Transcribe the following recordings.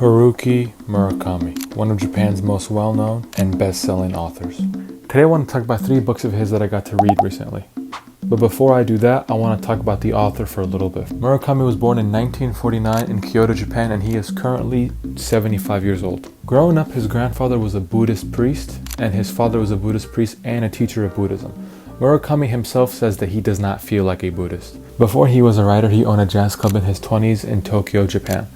Haruki Murakami, one of Japan's most well-known and best-selling authors. Today I want to talk about 3 books of his that I got to read recently. But before I do that, I want to talk about the author for a little bit. Murakami was born in 1949 in Kyoto, Japan, and he is currently 75 years old. Growing up, his grandfather was a Buddhist priest, and his father was a Buddhist priest and a teacher of Buddhism. Murakami himself says that he does not feel like a Buddhist. Before he was a writer, he owned a jazz club in his 20s in Tokyo, Japan.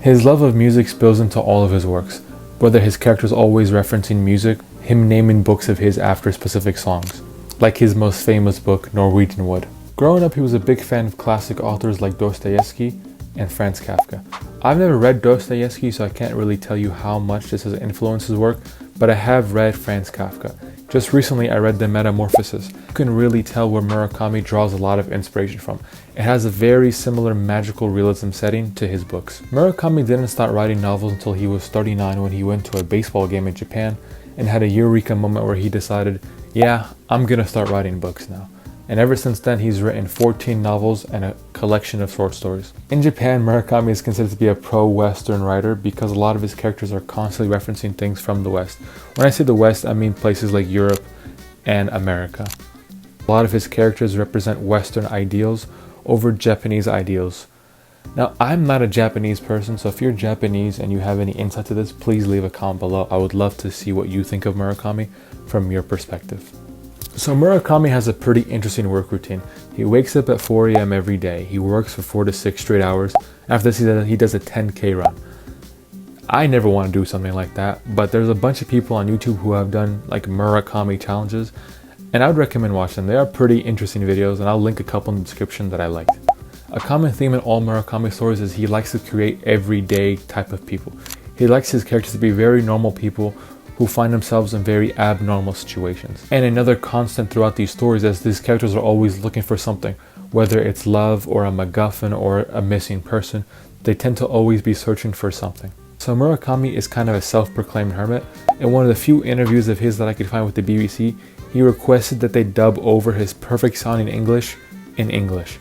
His love of music spills into all of his works, whether his characters always referencing music, him naming books of his after specific songs, like his most famous book, Norwegian Wood. Growing up, he was a big fan of classic authors like Dostoevsky and Franz Kafka. I've never read Dostoevsky, so I can't really tell you how much this has influenced his work, but I have read Franz Kafka. Just recently I read The Metamorphosis. You can really tell where Murakami draws a lot of inspiration from. It has a very similar magical realism setting to his books. Murakami didn't start writing novels until he was 39 when he went to a baseball game in Japan and had a eureka moment where he decided, yeah, I'm gonna start writing books now. And ever since then, he's written 14 novels and a collection of short stories. In Japan, Murakami is considered to be a pro-Western writer because a lot of his characters are constantly referencing things from the West. When I say the West, I mean places like Europe and America. A lot of his characters represent Western ideals over Japanese ideals. Now, I'm not a Japanese person, so if you're Japanese and you have any insight to this, please leave a comment below. I would love to see what you think of Murakami from your perspective. So Murakami has a pretty interesting work routine. He wakes up at 4 a.m. every day. He works for 4 to 6 straight hours. After this, he does a 10K run. I never want to do something like that, but there's a bunch of people on YouTube who have done like Murakami challenges, and I would recommend watching them. They are pretty interesting videos, and I'll link a couple in the description that I liked. A common theme in all Murakami stories is he likes to create everyday type of people. He likes his characters to be very normal people who find themselves in very abnormal situations. And another constant throughout these stories is these characters are always looking for something, whether it's love or a MacGuffin or a missing person. They tend to always be searching for something. So Murakami is kind of a self-proclaimed hermit. In one of the few interviews of his that I could find with the BBC, he requested that they dub over his perfect sounding English in English.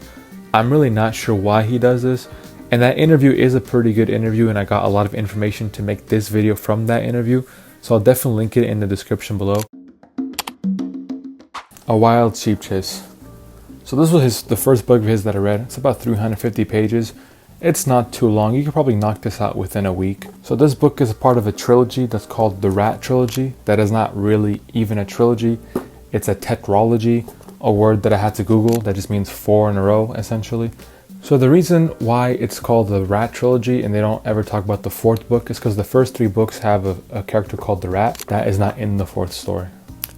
I'm really not sure why he does this, and that interview is a pretty good interview, and I got a lot of information to make this video from that interview. So I'll definitely link it in the description below. A Wild Sheep Chase. So this was the first book of his that I read. It's about 350 pages. It's not too long. You could probably knock this out within a week. So this book is a part of a trilogy that's called the Rat Trilogy. That is not really even a trilogy. It's a tetralogy, a word that I had to Google that just means 4 in a row essentially. So the reason why it's called the Rat Trilogy and they don't ever talk about the 4th book is because the first 3 books have a character called the Rat that is not in the 4th story.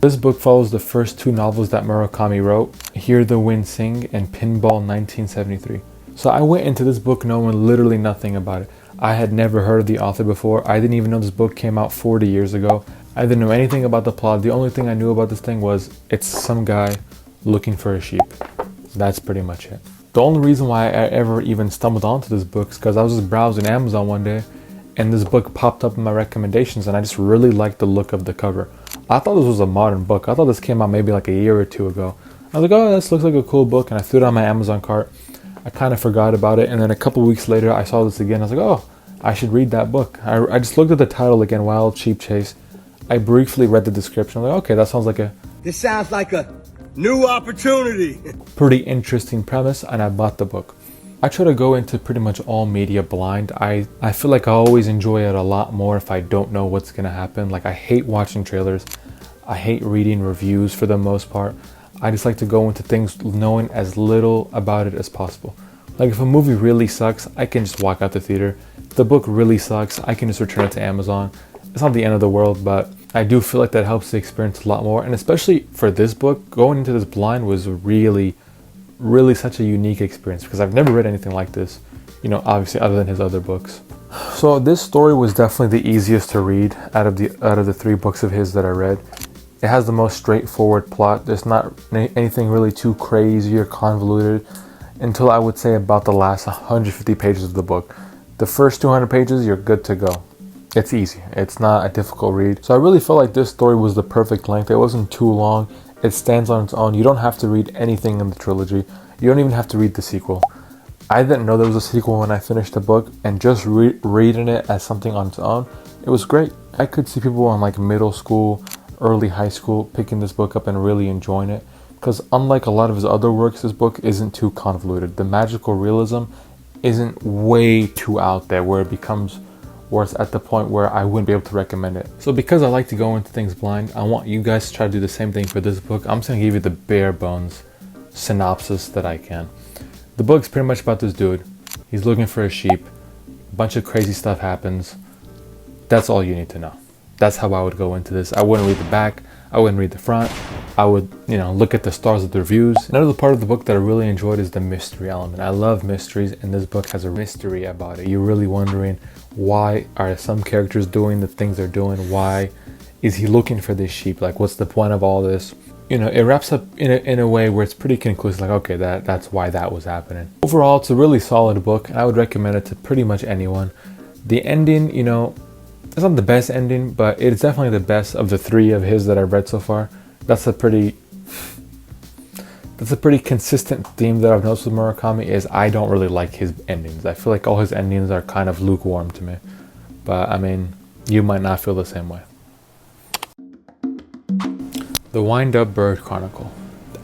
This book follows the first 2 novels that Murakami wrote, Hear the Wind Sing and Pinball 1973. So I went into this book knowing literally nothing about it. I had never heard of the author before. I didn't even know this book came out 40 years ago. I didn't know anything about the plot. The only thing I knew about this thing was it's some guy looking for a sheep. That's pretty much it. The only reason why I ever even stumbled onto this book is because I was just browsing Amazon one day and this book popped up in my recommendations and I just really liked the look of the cover. I thought this was a modern book. I thought this came out maybe like a year or 2 ago. I was like, oh, this looks like a cool book, and I threw it on my Amazon cart. I kind of forgot about it, and then a couple weeks later I saw this again. I was like, oh, I should read that book. I just looked at the title again, Wild Sheep Chase. I briefly read the description. I'm like, okay, that sounds like This sounds like a new opportunity. Pretty interesting premise, and I bought the book. I try to go into pretty much all media blind. I feel like I always enjoy it a lot more if I don't know what's gonna happen. Like I hate watching trailers. I hate reading reviews for the most part. I just like to go into things knowing as little about it as possible. Like if a movie really sucks, I can just walk out the theater. If the book really sucks, I can just return it to Amazon. It's not the end of the world, but I do feel like that helps the experience a lot more. And especially for this book, going into this blind was really such a unique experience because I've never read anything like this, you know, obviously other than his other books. So this story was definitely the easiest to read out of the 3 books of his that I read. It has the most straightforward plot. There's not anything really too crazy or convoluted until I would say about the last 150 pages of the book. The first 200 pages, you're good to go. It's easy. It's not a difficult read. So I really felt like this story was the perfect length. It wasn't too long. It stands on its own. You don't have to read anything in the trilogy. You don't even have to read the sequel. I didn't know there was a sequel when I finished the book, and just reading it as something on its own, it was great. I could see people in like middle school, early high school picking this book up and really enjoying it, because unlike a lot of his other works, this book isn't too convoluted. The magical realism isn't way too out there where it's at the point where I wouldn't be able to recommend it. So because I like to go into things blind, I want you guys to try to do the same thing for this book. I'm just gonna give you the bare bones synopsis that I can. The book's pretty much about this dude. He's looking for a sheep. A bunch of crazy stuff happens. That's all you need to know. That's how I would go into this. I wouldn't read the back. I wouldn't read the front. I would, look at the stars of the reviews. Another part of the book that I really enjoyed is the mystery element. I love mysteries, and this book has a mystery about it. You're really wondering, why are some characters doing the things they're doing? Why is he looking for this sheep? Like, what's the point of all this? It wraps up in a way where it's pretty conclusive. Like, okay, that's why that was happening. Overall, it's a really solid book, and I would recommend it to pretty much anyone. The ending, it's not the best ending, but it's definitely the best of the three of his that I've read so far. That's a pretty consistent theme that I've noticed with Murakami, is I don't really like his endings. I feel like all his endings are kind of lukewarm to me. But I mean, you might not feel the same way. The Wind-Up Bird Chronicle.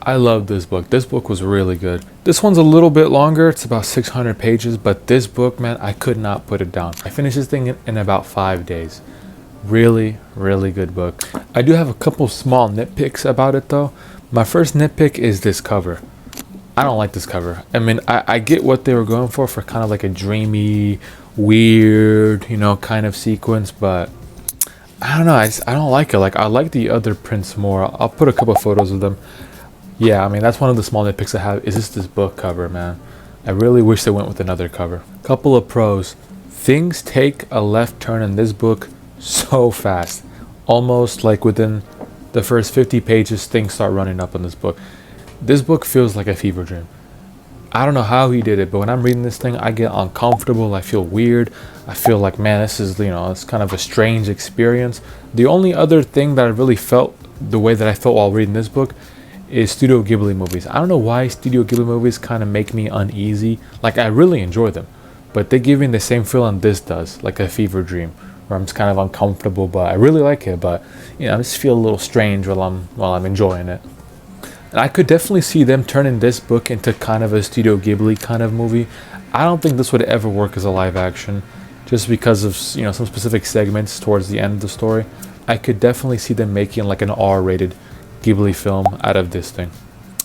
I love this book. This book was really good. This one's a little bit longer. It's about 600 pages, but this book, man, I could not put it down. I finished this thing in about 5 days. Really, really good book. I do have a couple small nitpicks about it though. My first nitpick is this cover. I don't like this cover. I mean, I get what they were going for kind of like a dreamy, weird, kind of sequence, but I don't know. I don't like it. Like, I like the other prints more. I'll put a couple photos of them. Yeah, I mean, that's one of the small nitpicks I have, is this book cover, man. I really wish they went with another cover. Couple of pros. Things take a left turn in this book so fast. Almost like within the first 50 pages, things start running up in this book. This book feels like a fever dream. I don't know how he did it, but when I'm reading this thing, I get uncomfortable. I feel weird. I feel like, man, this is, it's kind of a strange experience. The only other thing that I really felt the way that I felt while reading this book is Studio Ghibli movies. I don't know why Studio Ghibli movies kind of make me uneasy. Like, I really enjoy them, but they give me the same feeling this does, like a fever dream, where I'm just kind of uncomfortable, but I really like it. But I just feel a little strange while I'm enjoying it. And I could definitely see them turning this book into kind of a Studio Ghibli kind of movie. I don't think this would ever work as a live action, just because of some specific segments towards the end of the story. I could definitely see them making like an R-rated Ghibli film out of this thing.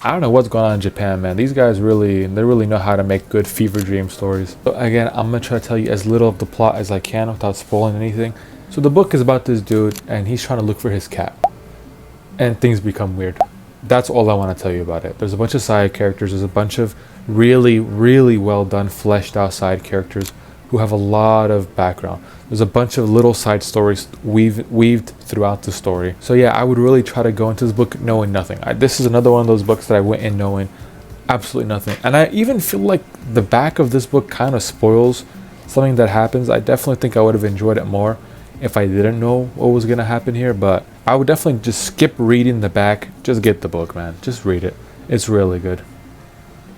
I don't know what's going on in Japan, man. These guys really know how to make good fever dream stories. So again, I'm gonna try to tell you as little of the plot as I can without spoiling anything. So the book is about this dude, and he's trying to look for his cat, and things become weird. That's all I want to tell you about it. There's a bunch of side characters. There's a bunch of really, really well done, fleshed out side characters who have a lot of background. There's a bunch of little side stories weaved throughout the story. So yeah, I would really try to go into this book knowing nothing. This is another one of those books that I went in knowing absolutely nothing. And I even feel like the back of this book kind of spoils something that happens. I definitely think I would have enjoyed it more if I didn't know what was going to happen here, but I would definitely just skip reading the back. Just get the book, man. Just read it. It's really good.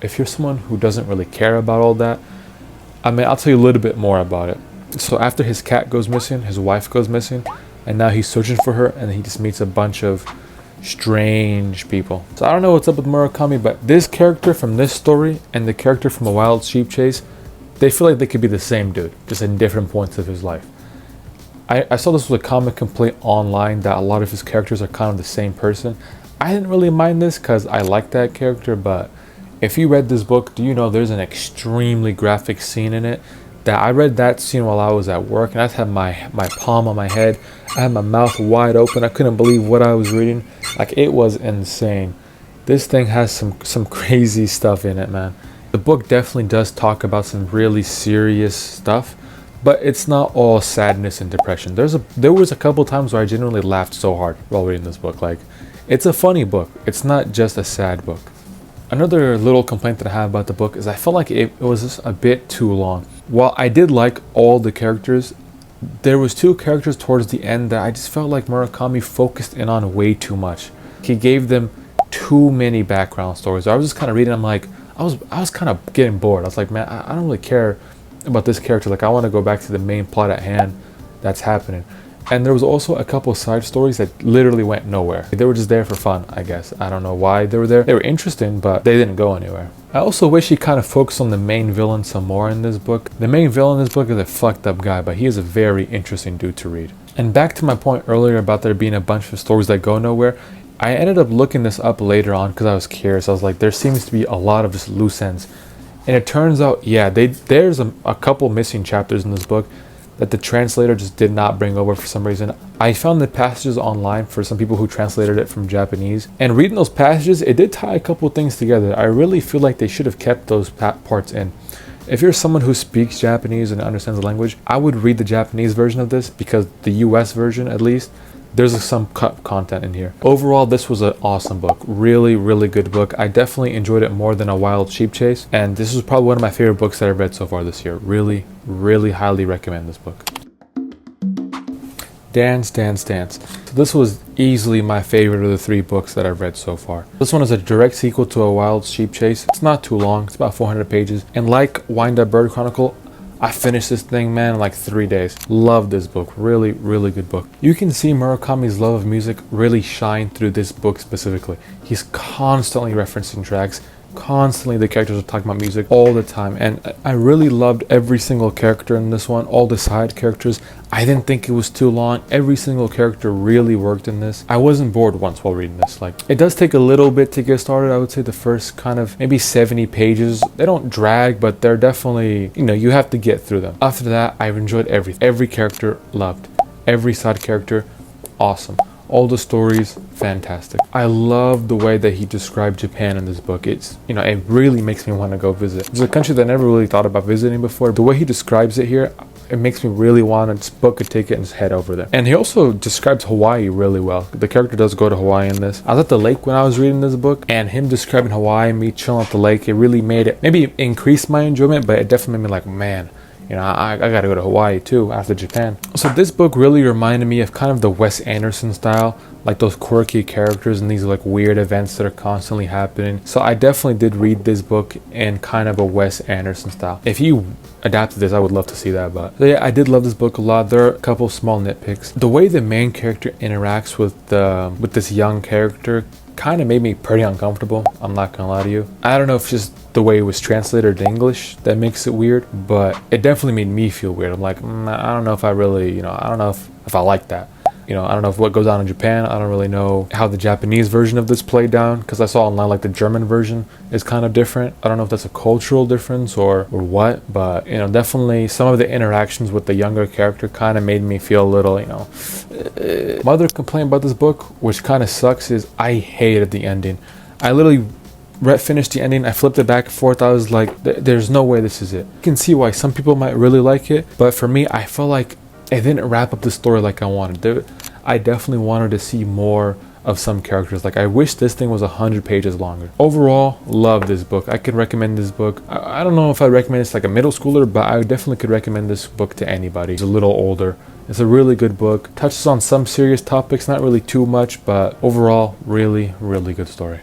If you're someone who doesn't really care about all that, I mean, I'll tell you a little bit more about it. So after his cat goes missing, his wife goes missing, and now he's searching for her, and he just meets a bunch of strange people. So I don't know what's up with Murakami, but this character from this story and the character from A Wild Sheep Chase, they feel like they could be the same dude, just in different points of his life. I saw this was a common complaint online that a lot of his characters are kind of the same person. I didn't really mind this because I like that character, but if you read this book, do you know there's an extremely graphic scene in it? That I read that scene while I was at work, and I had my palm on my head. I had my mouth wide open. I couldn't believe what I was reading. Like, it was insane. This thing has some crazy stuff in it, man. The book definitely does talk about some really serious stuff, but it's not all sadness and depression. There was a couple times where I genuinely laughed so hard while reading this book. Like, it's a funny book. It's not just a sad book. Another little complaint that I have about the book is I felt like it was just a bit too long. While I did like all the characters, there was two characters towards the end that I just felt like Murakami focused in on way too much. He gave them too many background stories. I was just kind of reading, I'm like, I was kind of getting bored. I was like, man, I don't really care about this character. Like, I want to go back to the main plot at hand that's happening. And there was also a couple side stories that literally went nowhere. They were just there for fun, I guess. I don't know why they were there. They were interesting, but they didn't go anywhere. I also wish he kind of focused on the main villain some more in this book. The main villain in this book is a fucked up guy, but he is a very interesting dude to read. And back to my point earlier about there being a bunch of stories that go nowhere, I ended up looking this up later on because I was curious. I was like, there seems to be a lot of just loose ends. And it turns out, yeah, there's a couple missing chapters in this book that the translator just did not bring over for some reason. I found the passages online for some people who translated it from Japanese. And reading those passages, it did tie a couple things together. I really feel like they should have kept those parts in. If you're someone who speaks Japanese and understands the language, I would read the Japanese version of this because the US version, at least, there's some cut content in here. Overall, this was an awesome book. Really, really good book. I definitely enjoyed it more than A Wild Sheep Chase. And this was probably one of my favorite books that I've read so far this year. Really, really highly recommend this book. Dance, Dance, Dance. So this was easily my favorite of the 3 books that I've read so far. This one is a direct sequel to A Wild Sheep Chase. It's not too long. It's about 400 pages. And like Wind-Up Bird Chronicle, I finished this thing, man, in like 3 days. Love this book. Really, really good book. You can see Murakami's love of music really shine through this book specifically. He's constantly referencing tracks. Constantly the characters are talking about music all the time. And I really loved every single character in this one. All the side characters. I didn't think it was too long. Every single character really worked in this. I wasn't bored once while reading this. Like, it does take a little bit to get started. I would say the first kind of maybe 70 pages. They don't drag, but they're definitely, you have to get through them. After that, I've enjoyed everything. Every character loved. Every side character, awesome. All the stories, fantastic. I love the way that he described Japan in this book. It's, it really makes me want to go visit. It's a country that I never really thought about visiting before. The way he describes it here, it makes me really want to just book a ticket and just head over there. And he also describes Hawaii really well. The character does go to Hawaii in this. I was at the lake when I was reading this book, and him describing Hawaii, me chilling at the lake, it really made it, maybe increased my enjoyment, but it definitely made me like, man, I gotta go to Hawaii too after Japan. So this book really reminded me of kind of the Wes Anderson style, like those quirky characters and these like weird events that are constantly happening. So I definitely did read this book in kind of a Wes Anderson style. If you adapted this, I would love to see that. But so yeah, I did love this book a lot. There are a couple small nitpicks. The way the main character interacts with this young character kind of made me pretty uncomfortable. I'm not gonna lie to you. I don't know if it's just the way it was translated to English that makes it weird, but it definitely made me feel weird. I'm like, I don't know if I really, I don't know if I like that. I don't know if what goes on in Japan. I don't really know how the Japanese version of this played down, because I saw online like the German version is kind of different. I don't know if that's a cultural difference or what, but definitely some of the interactions with the younger character kind of made me feel a little, My other complaint about this book, which kind of sucks, is I hated the ending. I literally finished the ending. I flipped it back and forth. I was like, there's no way this is it. You can see why some people might really like it, but for me, I felt like it didn't wrap up the story like I wanted. I definitely wanted to see more of some characters. Like, I wish this thing was 100 pages longer. Overall, love this book. I could recommend this book. I don't know if I'd recommend this like a middle schooler, but I definitely could recommend this book to anybody who's a little older. It's a really good book. Touches on some serious topics, not really too much, but overall, really, really good story.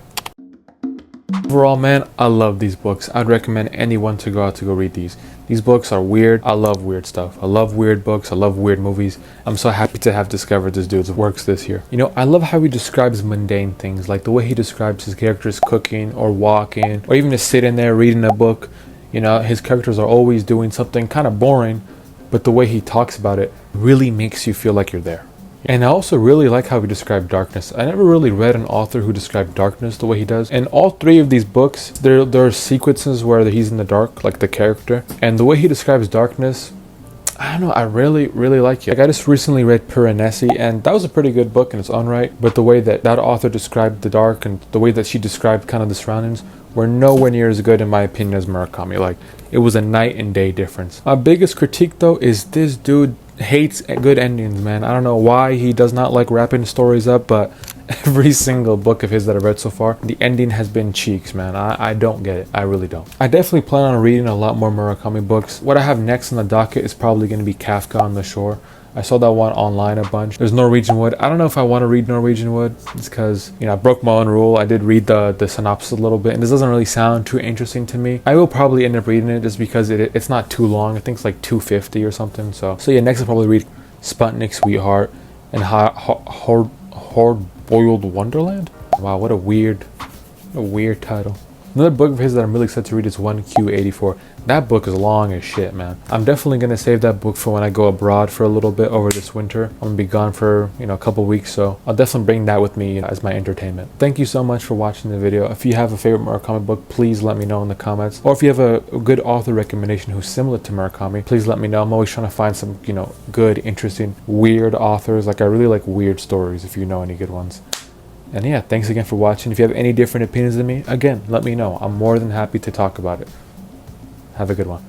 Overall, man, I love these books. I'd recommend anyone to go out to go read these. These books are weird. I love weird stuff. I love weird books. I love weird movies. I'm so happy to have discovered this dude's works this year. I love how he describes mundane things, like the way he describes his characters cooking or walking, or even just sitting there reading a book. His characters are always doing something kind of boring, but the way he talks about it really makes you feel like you're there. And I also really like how he described darkness. I never really read an author who described darkness the way he does. In all 3 of these books, there are sequences where he's in the dark, like the character. And the way he describes darkness, I don't know, I really, really like it. Like, I just recently read Piranesi, and that was a pretty good book in its own right. But the way that author described the dark and the way that she described kind of the surroundings were nowhere near as good, in my opinion, as Murakami. Like, it was a night and day difference. My biggest critique, though, is this dude hates good endings, man. I don't know why he does not like wrapping stories up, but every single book of his that I've read so far, the ending has been cheeks, man. I don't get it. I really don't. I definitely plan on reading a lot more Murakami books. What I have next on the docket is probably going to be Kafka on the Shore. I saw that one online a bunch. There's Norwegian Wood. I don't know if I want to read Norwegian Wood. It's because, you know, I broke my own rule. I did read the synopsis a little bit, and this doesn't really sound too interesting to me. I will probably end up reading it just because it's not too long. I think it's like 250 or something. So yeah, next I'll probably read Sputnik Sweetheart and Hard-Boiled Wonderland. Wow, what a weird title. Another book of his that I'm really excited to read is 1Q84. That book is long as shit, man. I'm definitely going to save that book for when I go abroad for a little bit over this winter. I'm going to be gone for, you know, a couple weeks, so I'll definitely bring that with me, you know, as my entertainment. Thank you so much for watching the video. If you have a favorite Murakami book, please let me know in the comments. Or if you have a good author recommendation who's similar to Murakami, please let me know. I'm always trying to find some, you know, good, interesting, weird authors. Like, I really like weird stories, if you know any good ones. And yeah, thanks again for watching. If you have any different opinions than me, again, let me know. I'm more than happy to talk about it. Have a good one.